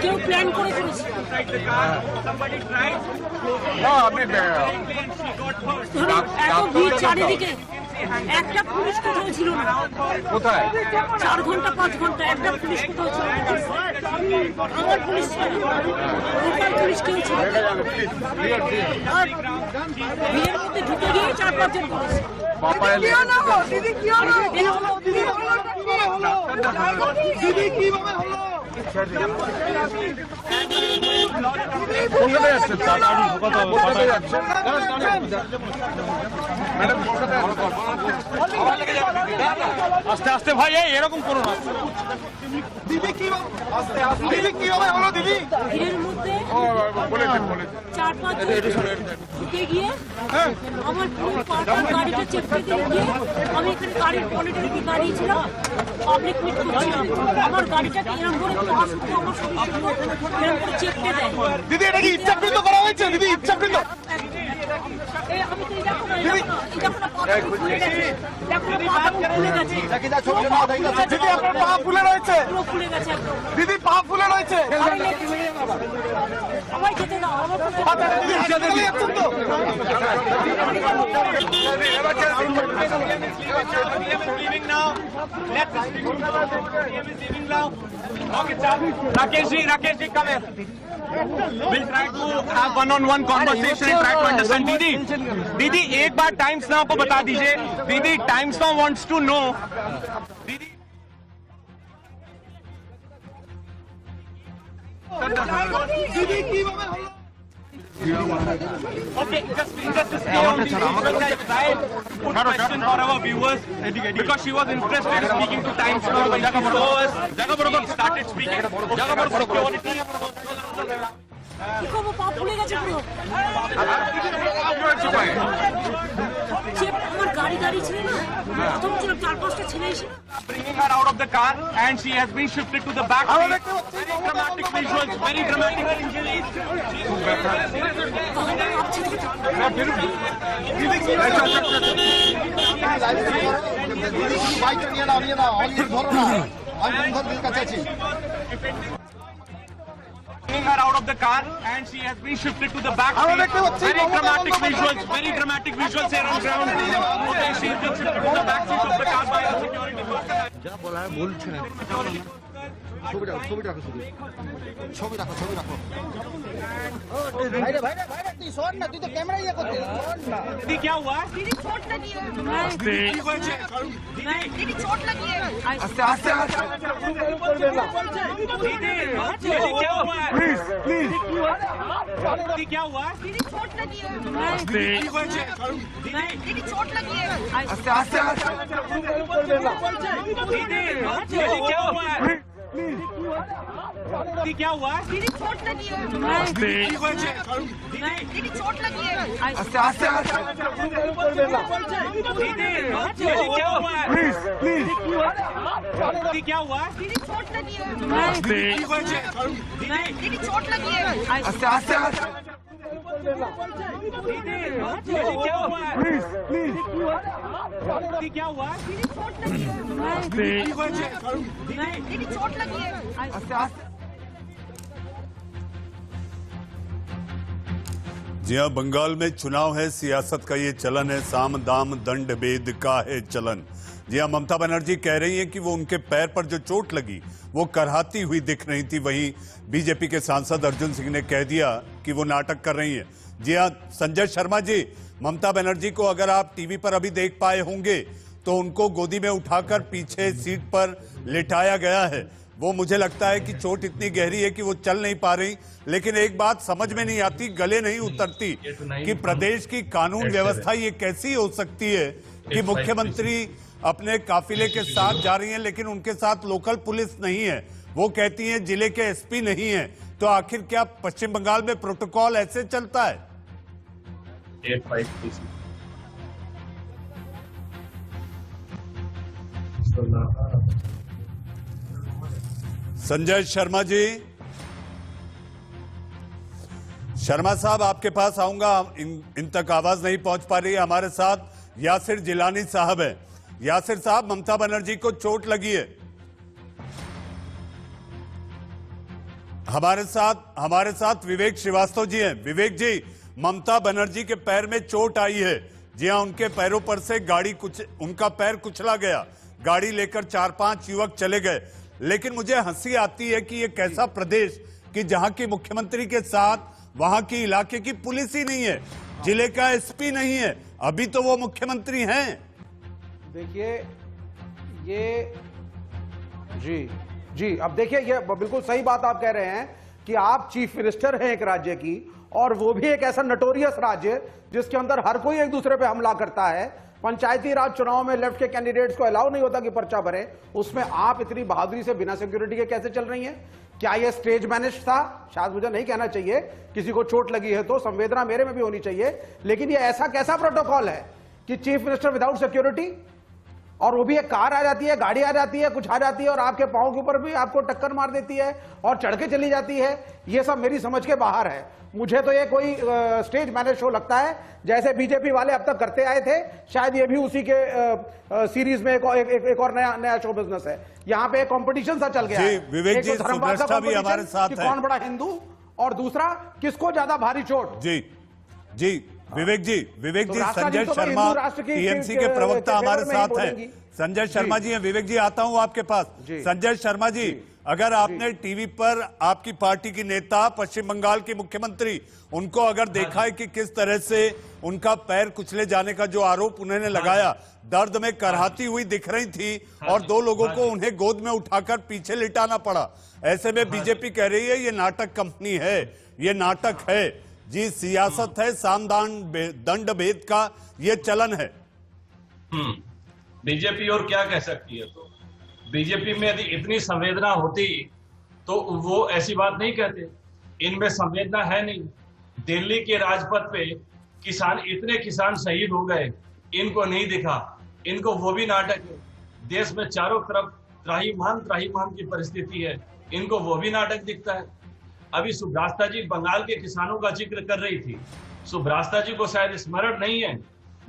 কেউ প্ল্যান করে করেছে। এত ভিড় চারিদিকে, একটা পুলিশ কোথাও ছিল না। কোথায়? 4 ঘন্টা 5 ঘন্টা একটা পুলিশ কোথাও ছিল না। আমার পুলিশ ছিল না, লোকাল পুলিশ কেউ ছিল না। আর ভিড়ের মধ্যে ঢুকে গিয়ে 4-5 জন পুলিশ। আস্তে আস্তে ভাই, এরকম করো না। দিদি কি হবে হলো দিদি? ভিড়ের মধ্যে 4-5 জন ঢুকে গিয়ে আমার গাড়িটা চেপে দিয়ে গিয়ে আমি এখানে গাড়ির পলিটির কি দাঁড়িয়েছিলাম, পাবলিক মিট করছিলাম। আমার গাড়িটাকে এরকম করে পাস করতে আমার সঙ্গে এরকম করে চেপে দেয়। দিদি এটা কি ইচ্ছাকৃত করা হয়েছে? দিদি ইচ্ছাকৃত? আমি তো দেখো না পা ফুলে গেছে, দেখো না পা ফুলে গেছে। দিদি আপনার পা ফুলে রয়েছে? পুরো ফুলে গেছে একদম। দিদি পা ফুলে রয়েছে? সবাই যেতে দাও, আমার দিদি হাসপাতালে যাচ্ছেন তো? Rakesh ji, come here. We'll try to have one-on-one conversation and try to understand. दीदी एक बार टाइम्स नाउ को बता दीजिए। दीदी times now wants to know। दीदी কি হবে হলো? Okay, just stay on the side. Put a question for our viewers because she was interested in speaking to Times Now. She started speaking. কি করবো, পা ফুলে গেছে পুরো। আমার গাড়ি দাঁড়িয়ে ছিল না, প্রথম ছিল 4-5টা ছেলে এসে Bringing her out of the car and she has been shifted to the back seat. Very dramatic visuals, very dramatic injuries. Bringing her out of the car and she has been shifted to the back seat. Very dramatic visuals, very dramatic visuals here on ground. Okay, she has been shifted to the back seat of the car by a security personnel. दीदी क्या हुआ? दीदी चोट लगी है। दीदी चोट लगी है। আস্তে আস্তে दीदी क्या हुआ? প্লিজ প্লিজ दीदी क्या हुआ? दीदी चोट लगी है। दीदी चोट लगी है। আস্তে আস্তে दीदी क्या हुआ? दीदी क्या हुआ? दीदी चोट लगी है। दीदी चोट लगी है। আস্তে আস্তে दीदी क्या हुआ? প্লিজ প্লিজ दीदी क्या हुआ? दीदी चोट लगी है। दीदी चोट लगी है। আস্তে আস্তে दीदी क्या हुआ? প্লিজ প্লিজ दीदी क्या हुआ? दीदी चोट लगी है। दीदी चोट लगी है। আস্তে আস্তে जी हाँ, बंगाल में चुनाव है, सियासत का ये चलन है, साम दाम दंड भेद का है चलन। जी हाँ, ममता बनर्जी कह रही हैं कि वो उनके पैर पर जो चोट लगी वो करहाती हुई दिख रही थी। वहीं बीजेपी के सांसद अर्जुन सिंह ने कह दिया कि वो नाटक कर रही हैं। जी हाँ, संजय शर्मा जी, ममता बनर्जी को अगर आप टीवी पर अभी देख पाए होंगे तो उनको गोदी में उठाकर पीछे सीट पर लिटाया गया है। वो मुझे लगता है कि चोट इतनी गहरी है कि वो चल नहीं पा रही। लेकिन एक बात समझ में नहीं आती, गले नहीं उतरती कि प्रदेश की कानून व्यवस्था ये कैसी हो सकती है कि मुख्यमंत्री अपने काफिले के साथ जा रही हैं लेकिन उनके साथ लोकल पुलिस नहीं है, वो कहती हैं जिले के एसपी नहीं है। तो आखिर क्या पश्चिम बंगाल में प्रोटोकॉल ऐसे चलता है? संजय शर्मा जी, शर्मा साहब आपके पास आऊंगा, इन तक आवाज नहीं पहुंच पा रही है। हमारे साथ यासिर जिलानी साहब है। यासिर साहब, ममता बनर्जी को चोट लगी है। हमारे साथ विवेक श्रीवास्तव जी हैं। विवेक जी, ममता बनर्जी के पैर में चोट आई है। जी हां, उनके पैरों पर से उनका पैर कुचला गया। गाड़ी लेकर 4-5 युवक चले गए। लेकिन मुझे हंसी आती है कि ये कैसा प्रदेश कि जहां की मुख्यमंत्री के साथ वहां की इलाके की पुलिस ही नहीं है, जिले का एसपी नहीं है। अभी तो वो मुख्यमंत्री हैं। देखिए ये जी अब देखिए, ये बिल्कुल सही बात आप कह रहे हैं कि आप चीफ मिनिस्टर हैं एक राज्य की, और वो भी एक ऐसा नटोरियस राज्य जिसके अंदर हर कोई एक दूसरे पे हमला करता है। पंचायती राज चुनाव में लेफ्ट के कैंडिडेट्स को अलाउ नहीं होता कि पर्चा भरे, उसमें आप इतनी बहादुरी से बिना सिक्योरिटी के कैसे चल रही हैं? क्या यह स्टेज मैनेज था? शायद मुझे नहीं कहना चाहिए। किसी को चोट लगी है तो संवेदना मेरे में भी होनी चाहिए, लेकिन यह ऐसा कैसा प्रोटोकॉल है कि चीफ मिनिस्टर विदाउट सिक्योरिटी, और वो भी एक कार आ जाती है, गाड़ी आ जाती है, कुछ आ जाती है और आपके पांव के ऊपर भी आपको टक्कर मार देती है और चढ़ के चली जाती है। ये सब मेरी समझ के बाहर है। मुझे तो ये कोई स्टेज मैनेज शो लगता है, जैसे बीजेपी वाले अब तक करते आए थे। शायद ये भी उसी के सीरीज में एक और नया शो बिजनेस है। यहाँ पे एक कंपटीशन सा चल गया है। विवेक जी, सुब्रष्टा भी हमारे साथ है। कौन बड़ा हिंदू, और दूसरा किसको ज्यादा भारी चोट। जी विवेक जी, संजय शर्मा टीएमसी के प्रवक्ता हमारे साथ हैं। संजय शर्मा जी हैं। विवेक जी, आता हूं आपके पास। संजय शर्मा जी, अगर आपने टीवी पर आपकी पार्टी की नेता, पश्चिम बंगाल की मुख्यमंत्री, उनको अगर देखा है कि किस तरह से उनका पैर कुचले जाने का जो आरोप उन्होंने लगाया, दर्द में करहाती हुई दिख रही थी और 2 लोगों को उन्हें गोद में उठाकर पीछे लिटाना पड़ा। ऐसे में बीजेपी कह रही है ये नाटक कंपनी है, ये नाटक है जी, सियासत है, साम दंड भेद का ये चलन है। बीजेपी और क्या कह सकती है? तो बीजेपी में यदि इतनी संवेदना होती तो वो ऐसी बात नहीं कहते। इनमें संवेदना है नहीं। दिल्ली के राजपथ पे इतने किसान शहीद हो गए, इनको नहीं दिखा। इनको वो भी नाटक है। देश में चारों तरफ त्राहिमाम की परिस्थिति है, इनको वो भी नाटक दिखता है। अभी सुब्रष्टा जी बंगाल के किसानों का जिक्र कर रही थी। सुब्रष्टा जी को शायद स्मरण नहीं है,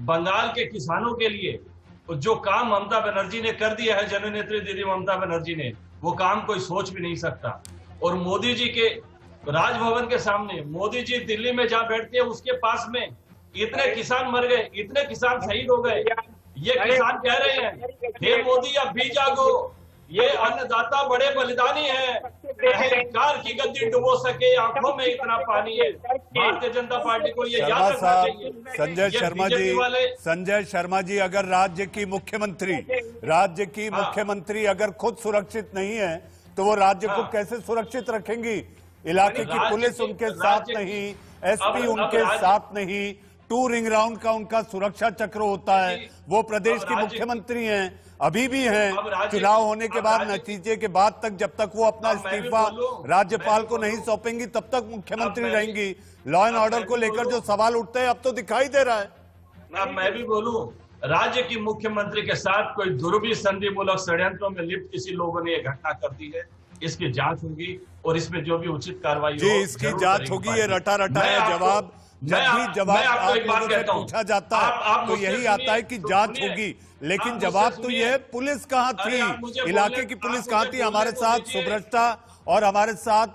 बंगाल के किसानों के लिए जो काम ममता बनर्जी ने कर दिया है, जननेत्री दीदी ममता बनर्जी ने, वो काम कोई सोच भी नहीं सकता। और मोदी जी के राजभवन के सामने, मोदी जी दिल्ली में जहां बैठते हैं उसके पास में इतने किसान मर गए, इतने किसान शहीद हो गए। ये किसान कह रहे हैं, हे मोदी अब भी जागो, ये अन्नदाता बड़े बलिदानी है, अहंकार की गद्दी डुबो सके, आंखों में इतना पानी है। भारतीय जनता पार्टी को ये याद रखना चाहिए। संजय शर्मा जी, अगर राज्य की मुख्यमंत्री अगर खुद सुरक्षित नहीं है तो वो राज्य को कैसे सुरक्षित रखेंगी? इलाके की पुलिस उनके साथ नहीं, एसपी उनके साथ नहीं, 2 रिंग राउंड का उनका सुरक्षा चक्र होता है। वो प्रदेश की मुख्यमंत्री हैं, अभी भी हैं। चुनाव होने के बाद, नतीजे के बाद तक, जब तक वो अपना इस्तीफा राज्यपाल को नहीं सौंपेंगी तब तक मुख्यमंत्री रहेंगी। लॉ एंड ऑर्डर को लेकर जो सवाल उठते हैं अब तो दिखाई दे रहा है। अब मैं भी बोलूं, राज्य की मुख्यमंत्री के साथ कोई दुर्भी संधिमूलक षड्यंत्रों में लिप्त किसी लोगों ने यह घटना कर दी है। इसकी जांच होगी और इसमें जो भी उचित कार्रवाई जी, इसकी जांच होगी। ये रटा है जवाब। जब भी जवाब आप लोगों से पूछा जाता है तो यही आता है कि जांच होगी, लेकिन जवाब तो ये है, पुलिस कहां थी, इलाके की पुलिस कहां थी? हमारे साथ सुब्रष्टा और हमारे साथ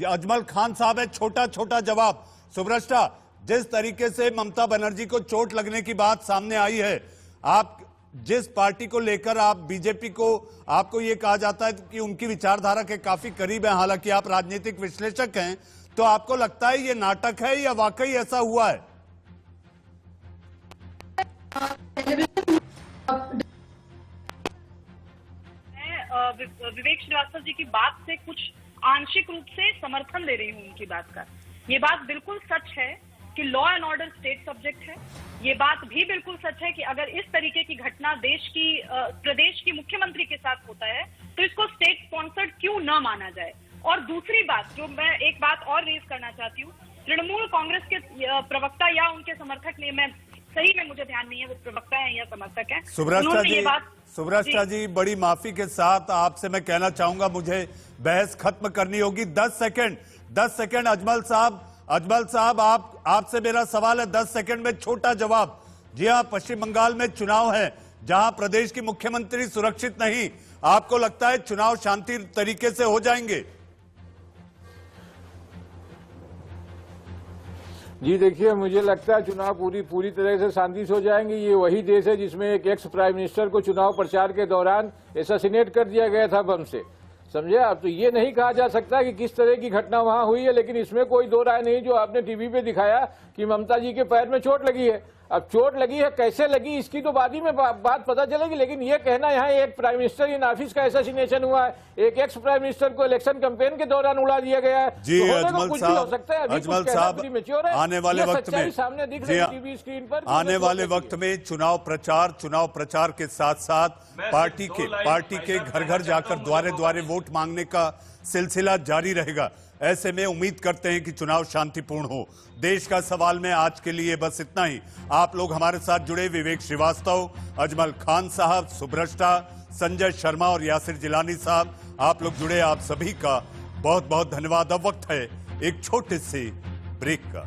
अजमल खान साहब है। छोटा जवाब। सुब्रष्टा, जिस तरीके से ममता बनर्जी को चोट लगने की बात सामने आई है, आप जिस पार्टी को लेकर आप बीजेपी को, आपको ये कहा जाता है कि उनकी विचारधारा के काफी करीब है, हालांकि आप राजनीतिक विश्लेषक हैं, तो आपको लगता है ये नाटक है या वाकई ऐसा हुआ है? विवेक श्रीवास्तव जी की बात से कुछ आंशिक रूप से समर्थन दे रही हूँ उनकी बात का। ये बात बिल्कुल सच है कि law and order state subject है। ये बात भी बिल्कुल सच है कि अगर इस तरीके की घटना प्रदेश की मुख्यमंत्री के साथ होता है तो इसको स्टेट स्पॉन्सर्ड क्यों न माना जाए। और दूसरी बात, जो मैं एक बात और रेज करना चाहती हूँ, तृणमूल कांग्रेस के प्रवक्ता या उनके समर्थक ने, मैं सही में मुझे ध्यान नहीं है वो प्रवक्ता है या समर्थक है, सुब्रष्टा जी, बड़ी माफी के साथ आपसे मैं कहना चाहूंगा, मुझे बहस खत्म करनी होगी। 10 सेकंड अजमल साहब आपसे मेरा सवाल है, 10 सेकंड में छोटा जवाब। जी हाँ, पश्चिम बंगाल में चुनाव है, जहां प्रदेश की मुख्यमंत्री सुरक्षित नहीं, आपको लगता है चुनाव शांति तरीके से हो जाएंगे? जी देखिए, मुझे लगता है चुनाव पूरी तरह से शांति से हो जाएंगे। ये वही देश है जिसमें एक एक्स प्राइम मिनिस्टर को चुनाव प्रचार के दौरान एसासिनेट कर दिया गया था बम से, समझे आप। तो ये नहीं कहा जा सकता कि किस तरह की घटना वहां हुई है, लेकिन इसमें कोई दो राय नहीं। जो आपने टीवी पे दिखाया कि ममता जी के पैर में चोट लगी है, अब चोट लगी है, कैसे लगी इसकी तो बाद ही में बात पता चलेगी, लेकिन ये कहना यहाँ एक प्राइम मिनिस्टर इन ऑफिस का एसासिनेशन हुआ है, एक एक्स प्राइम मिनिस्टर को इलेक्शन कैंपेन के दौरान उड़ा दिया गया है। जी तो अजमल साहब, आने वाले वक्त में सामने दिख रही है टीवी स्क्रीन पर, आने वाले वक्त में चुनाव प्रचार के साथ साथ पार्टी के घर घर जाकर द्वारे द्वारे वोट मांगने का सिलसिला जारी रहेगा। ऐसे में उम्मीद करते हैं कि चुनाव शांतिपूर्ण हो। देश का सवाल में आज के लिए बस इतना ही। आप लोग हमारे साथ जुड़े, विवेक श्रीवास्तव, अजमल खान साहब, सुब्रष्टा, संजय शर्मा और यासिर जिलानी साहब, आप लोग जुड़े, आप सभी का बहुत बहुत धन्यवाद। अब वक्त है एक छोटे से ब्रेक का।